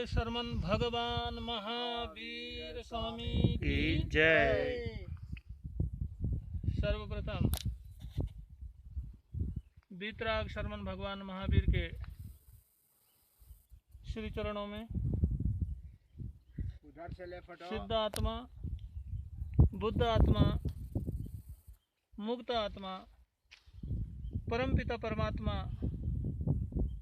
शर्मन भगवान महावीर स्वामी की जय। सर्वप्रथम बीतराग शर्मन भगवान महावीर के श्री चरणों में उधर से ले फटो। सिद्ध आत्मा, बुद्ध आत्मा, मुक्त आत्मा, परमपिता परमात्मा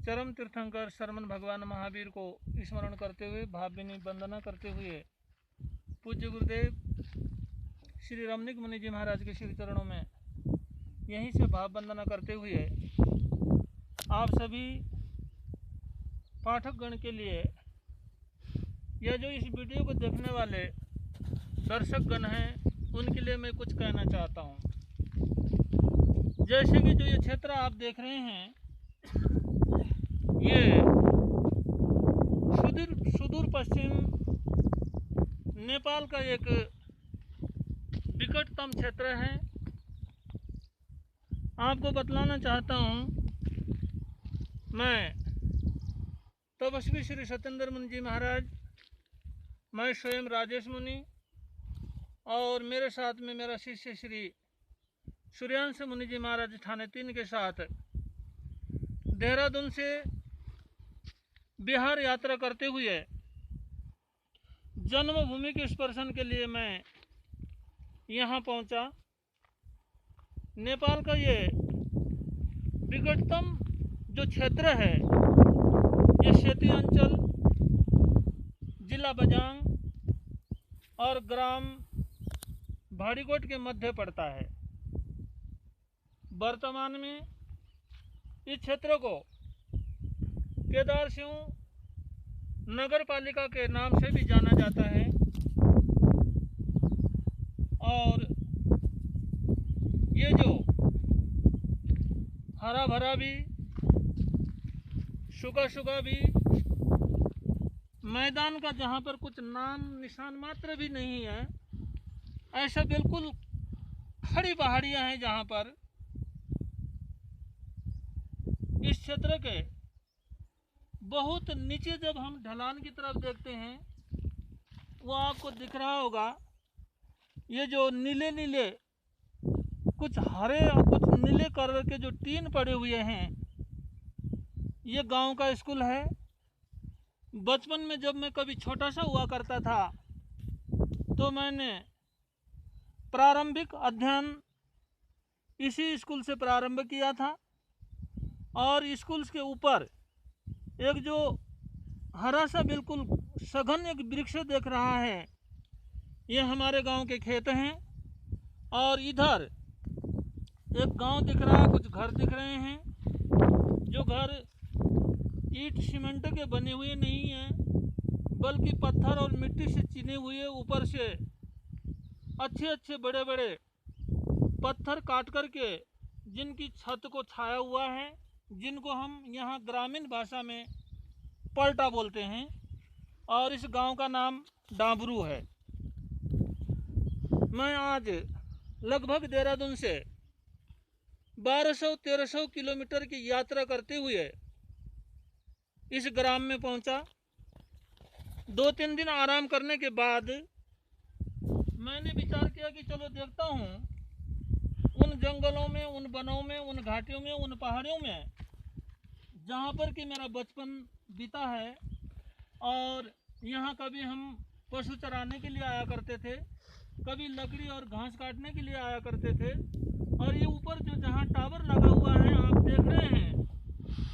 चरम तीर्थंकर शर्मन भगवान महावीर को स्मरण करते हुए भावभीनी वंदना करते हुए पूज्य गुरुदेव श्री रमणीक मुनि जी महाराज के श्री चरणों में यहीं से भाव वंदना करते हुए आप सभी पाठकगण के लिए या जो इस वीडियो को देखने वाले दर्शकगण हैं उनके लिए मैं कुछ कहना चाहता हूँ। जैसे कि जो ये क्षेत्र आप देख रहे हैं, ये सुदूर पश्चिम नेपाल का एक निकटतम क्षेत्र है। आपको बतलाना चाहता हूँ, मैं तपस्वी श्री सत्येंद्र मुनि जी महाराज, मैं स्वयं राजेश मुनि और मेरे साथ में मेरा शिष्य श्री सूर्यांश मुनि जी महाराज थाने 3 के साथ देहरादून से बिहार यात्रा करते हुए जन्मभूमि के स्पर्शन के लिए मैं यहाँ पहुँचा। नेपाल का ये विकटतम जो क्षेत्र है, ये सेती अंचल, जिला बजांग और ग्राम भाड़ीकोट के मध्य पड़ता है। वर्तमान में इस क्षेत्र को केदार सिंह नगर पालिका के नाम से भी जाना जाता है और ये जो हरा भरा भी, सूखा भी मैदान का जहाँ पर कुछ नाम निशान मात्र भी नहीं है, ऐसा बिल्कुल खड़ी पहाड़ियाँ हैं जहाँ पर इस क्षेत्र के बहुत नीचे जब हम ढलान की तरफ देखते हैं, वो आपको दिख रहा होगा, ये जो नीले नीले कुछ हरे और कुछ नीले कलर के जो टीन पड़े हुए हैं, ये गांव का स्कूल है। बचपन में जब मैं कभी छोटा सा हुआ करता था तो मैंने प्रारंभिक अध्ययन इसी स्कूल से प्रारंभ किया था और स्कूल के ऊपर एक जो हरा सा बिल्कुल सघन एक वृक्ष देख रहा है, ये हमारे गांव के खेत हैं और इधर एक गांव दिख रहा है, कुछ घर दिख रहे हैं। जो घर ईंट सीमेंट के बने हुए नहीं हैं, बल्कि पत्थर और मिट्टी से चिने हुए, ऊपर से अच्छे अच्छे बड़े बड़े पत्थर काट करके जिनकी छत को छाया हुआ है, जिनको हम यहाँ ग्रामीण भाषा में पलटा बोलते हैं और इस गांव का नाम डाबरू है। मैं आज लगभग देहरादून से 1200-1300 किलोमीटर की यात्रा करते हुए इस ग्राम में पहुंचा। 2-3 दिन आराम करने के बाद मैंने विचार किया कि चलो देखता हूँ उन जंगलों में, उन वनों में, उन घाटियों में, उन पहाड़ियों में जहाँ पर कि मेरा बचपन बीता है और यहाँ कभी हम पशु चराने के लिए आया करते थे, कभी लकड़ी और घास काटने के लिए आया करते थे। और ये ऊपर जो जहाँ टावर लगा हुआ है आप देख रहे हैं,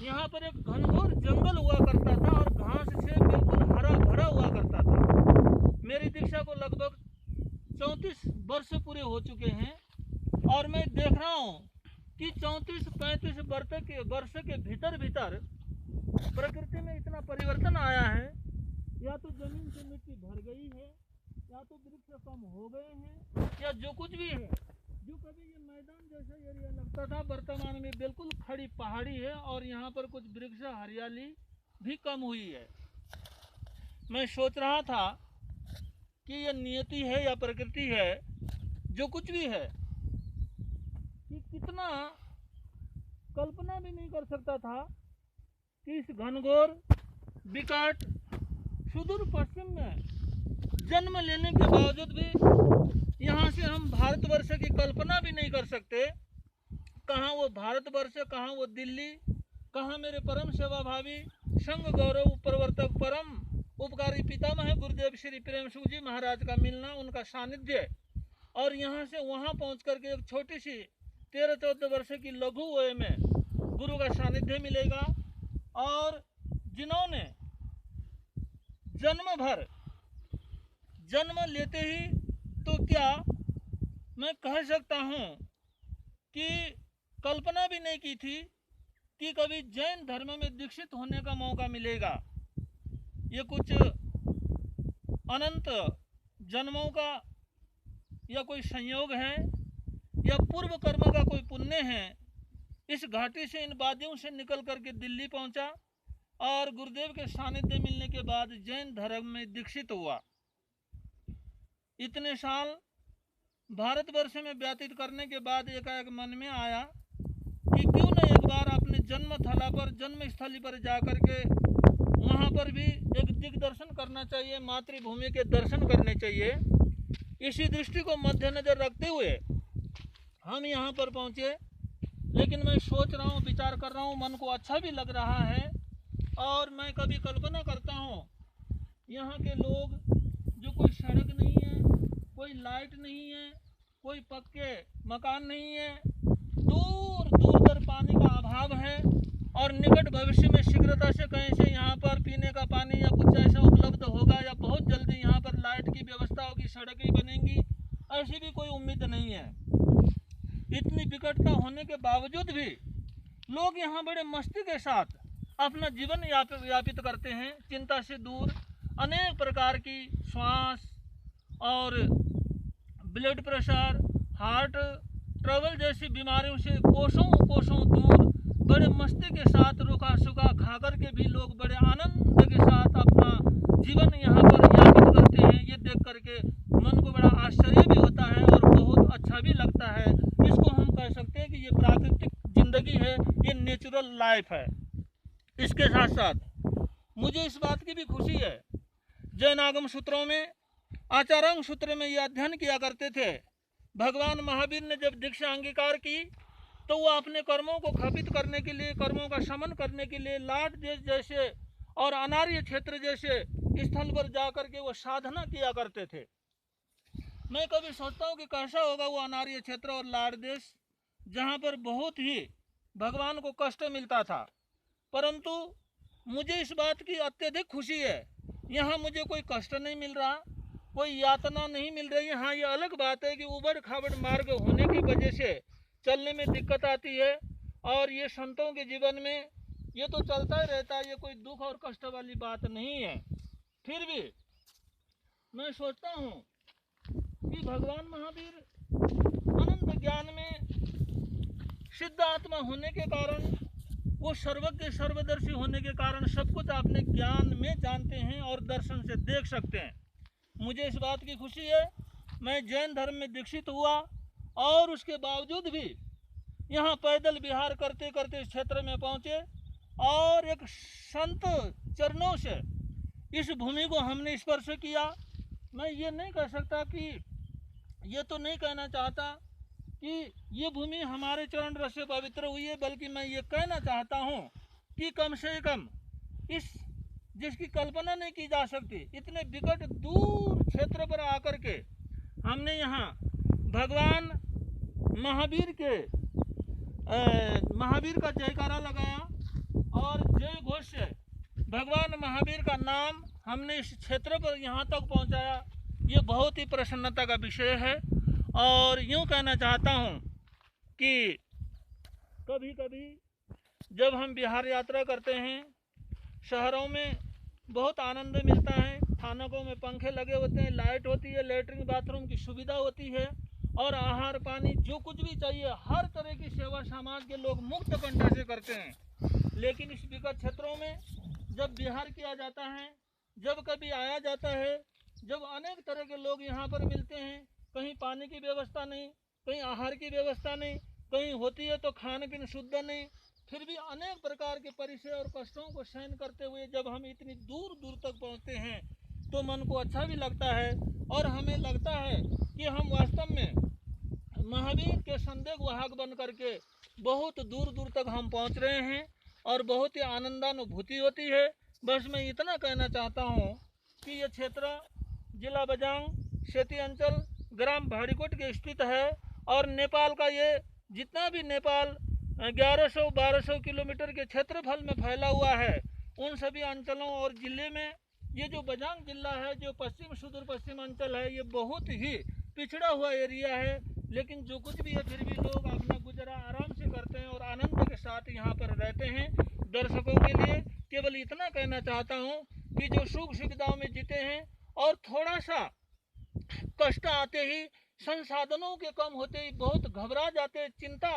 यहाँ पर एक घनघोर जंगल हुआ करता था और घास से बिल्कुल हरा भरा हुआ करता था। मेरी दीक्षा को लगभग 34 वर्ष पूरे हो चुके हैं और मैं देख रहा हूँ कि 34-35 वर्ष के भीतर प्रकृति में इतना परिवर्तन आया है। या तो जमीन से मिट्टी भर गई है, या तो वृक्ष कम हो गए हैं, या जो कुछ भी है, जो कभी ये मैदान जैसा एरिया लगता था, वर्तमान में बिल्कुल खड़ी पहाड़ी है और यहाँ पर कुछ वृक्ष हरियाली भी कम हुई है। मैं सोच रहा था कि ये नियति है या प्रकृति है, जो कुछ भी है, कि कितना कल्पना भी नहीं कर सकता था कि इस घनघोर विकट सुदूर पश्चिम में जन्म लेने के बावजूद भी यहाँ से हम भारतवर्ष की कल्पना भी नहीं कर सकते। कहाँ वो भारतवर्ष, कहाँ वो दिल्ली, कहाँ मेरे परम सेवा भावी संघ गौरव प्रवर्तक परम उपकारी पितामह गुरुदेव श्री प्रेम सुख जी महाराज का मिलना, उनका सानिध्य, और यहाँ से वहाँ पहुँच करके एक छोटी सी 13-14 वर्ष की लघु वय में गुरु का सानिध्य मिलेगा। और जिन्होंने जन्म भर जन्म लेते ही तो क्या मैं कह सकता हूँ कि कल्पना भी नहीं की थी कि कभी जैन धर्म में दीक्षित होने का मौका मिलेगा। ये कुछ अनंत जन्मों का या कोई संयोग है या पूर्व कर्म का कोई पुण्य है। इस घाटी से, इन वादियों से निकल करके दिल्ली पहुंचा और गुरुदेव के सानिध्य मिलने के बाद जैन धर्म में दीक्षित हुआ। इतने साल भारतवर्ष में व्यतीत करने के बाद एकाएक मन में आया कि क्यों न एक बार अपने जन्म थला पर, जन्म स्थली पर जाकर के वहाँ पर भी एक दिग्दर्शन करना चाहिए, मातृभूमि के दर्शन करने चाहिए। इसी दृष्टि को मद्देनजर रखते हुए हम यहाँ पर पहुँचे। लेकिन मैं सोच रहा हूँ, विचार कर रहा हूँ, मन को अच्छा भी लग रहा है। और मैं कभी कल्पना करता हूँ यहाँ के लोग, जो कोई सड़क नहीं है, कोई लाइट नहीं है, कोई पक्के मकान नहीं है, दूर दूर तक पानी का अभाव है, और निकट भविष्य में शीघ्रता से कहीं से यहाँ पर पीने का पानी या कुछ ऐसा उपलब्ध होगा, या बहुत जल्दी यहाँ पर लाइट की व्यवस्था होगी, सड़कें बनेंगी, ऐसी भी कोई उम्मीद नहीं है। इतनी विकटता होने के बावजूद भी लोग यहाँ बड़े मस्ती के साथ अपना जीवन यापित करते हैं, चिंता से दूर। अनेक प्रकार की श्वास और ब्लड प्रेशर, हार्ट ट्रबल जैसी बीमारियों से कोसों दूर बड़े मस्ती के साथ रूखा सूखा खा कर के भी लोग बड़े आनंद के साथ अपना जीवन यहाँ पर यापित करते हैं। ये देख करके मन को बड़ा आश्चर्य भी होता है और बहुत अच्छा भी लगता है। इसको हम कह सकते हैं कि ये प्राकृतिक जिंदगी है, ये नेचुरल लाइफ है। इसके साथ साथ मुझे इस बात की भी खुशी है, जैन आगम सूत्रों में, आचारांग सूत्र में ये अध्ययन किया करते थे। भगवान महावीर ने जब दीक्षा अंगीकार की तो वो अपने कर्मों को खपित करने के लिए, कर्मों का शमन करने के लिए लाट देश जैसे और अनार्य क्षेत्र जैसे स्थल पर जाकर के वो साधना किया करते थे। मैं कभी सोचता हूँ कि कैसा होगा वो अनार्य क्षेत्र और लाट देश, जहाँ पर बहुत ही भगवान को कष्ट मिलता था। परंतु मुझे इस बात की अत्यधिक खुशी है, यहाँ मुझे कोई कष्ट नहीं मिल रहा, कोई यातना नहीं मिल रही है। हाँ, ये अलग बात है कि उबड़ खाबड़ मार्ग होने की वजह से चलने में दिक्कत आती है, और ये संतों के जीवन में ये तो चलता ही रहता है, ये कोई दुख और कष्ट वाली बात नहीं है। फिर भी मैं सोचता हूँ कि भगवान महावीर अनंत ज्ञान में सिद्ध आत्मा होने के कारण, वो सर्वज्ञ सर्वदर्शी होने के कारण सब कुछ अपने ज्ञान में जानते हैं और दर्शन से देख सकते हैं। मुझे इस बात की खुशी है, मैं जैन धर्म में दीक्षित हुआ और उसके बावजूद भी यहाँ पैदल विहार करते करते इस क्षेत्र में पहुँचे, और एक संत चरणों से इस भूमि को हमने स्पर्श किया। मैं ये नहीं कह सकता कि, ये तो नहीं कहना चाहता कि ये भूमि हमारे चरण रस से पवित्र हुई है, बल्कि मैं ये कहना चाहता हूँ कि कम से कम इस, जिसकी कल्पना नहीं की जा सकती, इतने विकट दूर क्षेत्र पर आकर के हमने यहाँ भगवान महावीर का जयकारा लगाया और जय घोष से भगवान महावीर का नाम हमने इस क्षेत्र पर यहाँ तक पहुँचाया। ये बहुत ही प्रसन्नता का विषय है। और यूँ कहना चाहता हूँ कि कभी कभी जब हम बिहार यात्रा करते हैं, शहरों में बहुत आनंद मिलता है। थानकों में पंखे लगे होते हैं, लाइट होती है, लेटरिन बाथरूम की सुविधा होती है, और आहार पानी जो कुछ भी चाहिए हर तरह की सेवा समाज के लोग मुक्त कंठ से करते हैं। लेकिन इस विकट क्षेत्रों में जब विहार किया जाता है, जब कभी आया जाता है, जब अनेक तरह के लोग यहाँ पर मिलते हैं, कहीं पानी की व्यवस्था नहीं, कहीं आहार की व्यवस्था नहीं, कहीं होती है तो खान पीन शुद्ध नहीं, फिर भी अनेक प्रकार के परिचय और कष्टों को सहन करते हुए जब हम इतनी दूर दूर तक पहुँचे पहुंचते हैं तो मन को अच्छा भी लगता है और हमें लगता है कि हम वास्तव में महावीर के संदेश वाहक बन करके बहुत दूर दूर तक हम पहुंच रहे हैं और बहुत ही आनंदानुभूति होती है। बस मैं इतना कहना चाहता हूं कि ये क्षेत्र जिला बजांग सेती अंचल ग्राम भाड़ीकोट के स्थित है और नेपाल का ये जितना भी नेपाल 1100-1200 किलोमीटर के क्षेत्रफल में फैला हुआ है, उन सभी अंचलों और जिले में ये जो बजांग जिला है, जो पश्चिम सुदूर पश्चिम अंचल है, ये बहुत ही पिछड़ा हुआ एरिया है। लेकिन जो कुछ भी है फिर भी लोग अपना गुजारा आराम से करते हैं और आनंद के साथ यहाँ पर रहते हैं। दर्शकों के लिए केवल इतना कहना चाहता हूँ कि जो सुख सुविधाओं में जीते हैं और थोड़ा सा कष्ट आते ही, संसाधनों के कम होते ही बहुत घबरा जाते, चिंता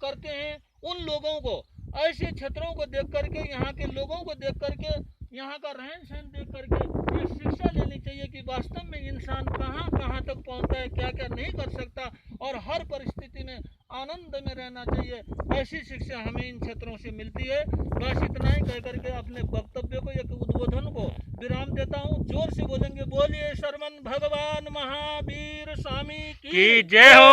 करते हैं, उन लोगों को, ऐसे क्षेत्रों को देख करके, यहाँ के लोगों को देख करके, यहाँ का रहन सहन देख करके ये शिक्षा लेनी चाहिए कि वास्तव में इंसान कहाँ कहाँ तक पहुँचता है, क्या क्या नहीं कर सकता और हर परिस्थिति में आनंद में रहना चाहिए। ऐसी शिक्षा हमें इन क्षेत्रों से मिलती है। बस इतना ही कह करके अपने वक्तव्य को, एक उद्बोधन को विराम देता हूँ। जोर से बोलेंगे, बोलिए शरवण भगवान महावीर स्वामी की जय हो।